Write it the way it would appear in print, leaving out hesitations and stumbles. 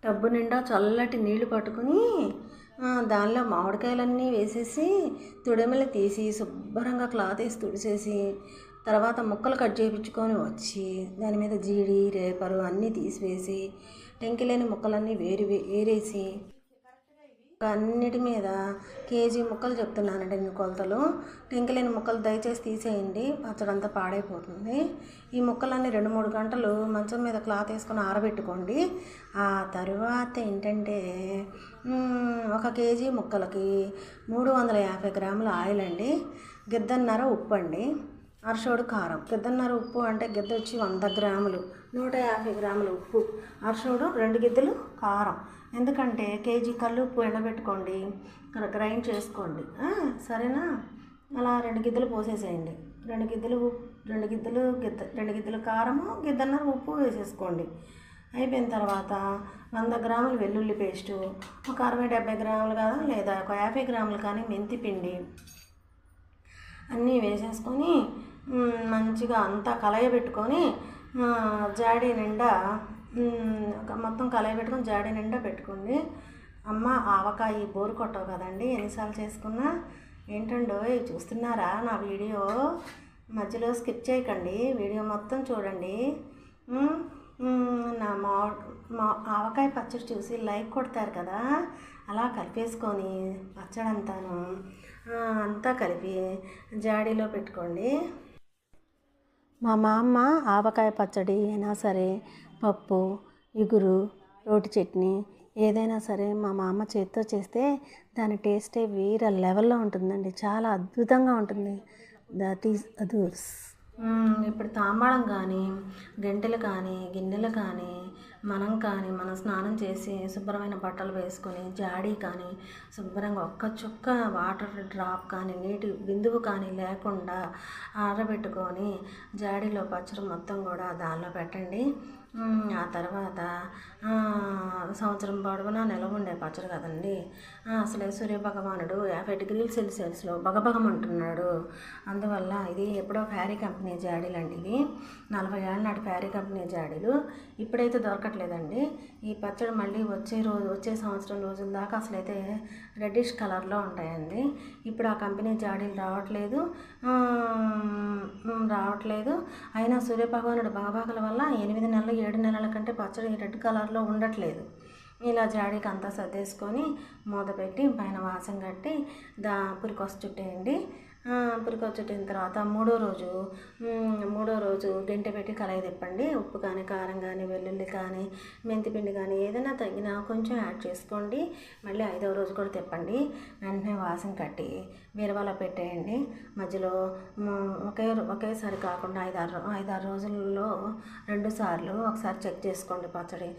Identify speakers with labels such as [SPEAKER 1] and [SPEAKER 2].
[SPEAKER 1] Tub నిండా చల్లటి నీళ్లు పట్టుకుని దానిలో మామిడికాయలన్నీ వేసేసి తుడిమెలు తీసి శుభ్రంగా క్లాత్ వేసి తుడిచేసి తర్వాత ముక్కలు కట్ చేయించుకొని వచ్చి దాని మీద జీడి రేపరు అన్నీ తీసివేసి టెంకిలేని ముక్కలన్నీ ఏరేసి అన్నిటి మీద కేజీ ముక్కలు చెప్తున్నానండి నేను కొలతలు. టెంకిలేని ముక్కలు దయచేసి తీసేయండి, పచ్చడంతా పాడైపోతుంది. ఈ ముక్కలన్నీ 2-3 గంటలు మంచం మీద క్లాత్ వేసుకొని ఆరబెట్టుకోండి. ఆ తర్వాత ఏంటంటే 1 కేజీ ముక్కలకి 350 గ్రాముల ఆయిల్ అండి, గిద్దన్నర ఉప్పు అండి, అరసోడు కారం. గిద్దన్నర ఉప్పు అంటే గిద్ద వచ్చి 100 గ్రాములు, 150 గ్రాముల ఉప్పు, అరసోడు 2 గిద్దలు కారం. ఎందుకంటే కేజీ కల్లు ఉప్పు ఎండబెట్టుకోండి, గ్రైండ్ చేసుకోండి, సరేనా? అలా 2 గిద్దలు పోసేసేయండి. 2 గిద్దలు కారము, గిద్దన్నర ఉప్పు వేసేసుకోండి. అయిపోయిన తర్వాత 100 గ్రాములు వెల్లుల్లి పేస్టు, ఒక 60-70 గ్రాములు కాదు లేదా ఒక 50 గ్రాములు కానీ మెంతి పిండి అన్నీ వేసేసుకొని మంచిగా అంతా కలయబెట్టుకొని జాడీ నిండా మొత్తం కలయబెట్టుకొని జాడీ నిండా పెట్టుకోండి. అమ్మ ఆవకాయ బోరు కొట్టవు కదండి, ఎన్నిసార్లు చేసుకున్నా. ఏంటండో చూస్తున్నారా నా వీడియో? మధ్యలో స్కిప్ చేయకండి, వీడియో మొత్తం చూడండి. నా ఆవకాయ పచ్చడి చూసి లైక్ కొడతారు కదా, అలా కలిపేసుకొని పచ్చడంతాను అంతా కలిపి జాడీలో పెట్టుకోండి. మా అమ్మ ఆవకాయ పచ్చడి అయినా సరే, పప్పు, ఇగురు, రోటి చట్నీ ఏదైనా సరే మా అమ్మ చేతితో చేస్తే దాని టేస్టే వేరే లెవెల్లో ఉంటుందండి, చాలా అద్భుతంగా ఉంటుంది. That is others. ఇప్పుడు తాంబాళం కానీ, గంటెలు కానీ, గిన్నెలు కానీ, మనం స్నానం చేసి శుభ్రమైన బట్టలు వేసుకొని జాడీ కానీ శుభ్రంగా ఒక్క చుక్క వాటర్ డ్రాప్ కానీ నీటి బిందువు కానీ లేకుండా ఆరబెట్టుకొని జాడీలో పచ్చడి మొత్తం కూడా దానిలో పెట్టండి. ఆ తర్వాత సంవత్సరం పొడవునా నిలవ ఉండే పచ్చడి కదండి. అసలే సూర్యభగవానుడు 50 డిగ్రీల సెల్సియస్లో బగబగమంటున్నాడు. అందువల్ల ఇది ఎప్పుడో ఫ్యారీ కంపెనీ జాడీలు అండి, ఇవి 40 ఏళ్ళ నాటి ఫ్యారీ కంపెనీ జాడీలు. ఇప్పుడైతే దొరకట్లేదండి. ఈ పచ్చడి మళ్ళీ వచ్చే సంవత్సరం రోజుల దాకా అసలైతే రెడ్డిష్ కలర్లో ఉంటాయండి. ఇప్పుడు ఆ కంపెనీ జాడీలు రావట్లేదు. అయినా సూర్యభగవానుడు బగబగల వల్ల 8 నెలలు 7 నెలల కంటే పచ్చడి రెడ్ కలర్లో ఉండట్లేదు. ఇలా జాడీకి అంతా సర్దేసుకొని మూత పెట్టి పైన వాసం కట్టి పురికొస చుట్టేయండి. పురికొస చుట్టిన తర్వాత మూడో రోజు గంటె పెట్టి కలయి తిప్పండి. ఉప్పు కానీ, కారం కానీ, వెల్లుల్లి కానీ, మెంతిపిండి కానీ ఏదైనా తగినా కొంచెం యాడ్ చేసుకోండి. మళ్ళీ 5వ రోజు కూడా తిప్పండి. వెంటనే వాసం కట్టి బీరువాలో పెట్టేయండి. మధ్యలో ఒకేసారి కాకుండా 5-6 రోజుల్లో 2 సార్లు ఒకసారి చెక్ చేసుకోండి పచ్చడి.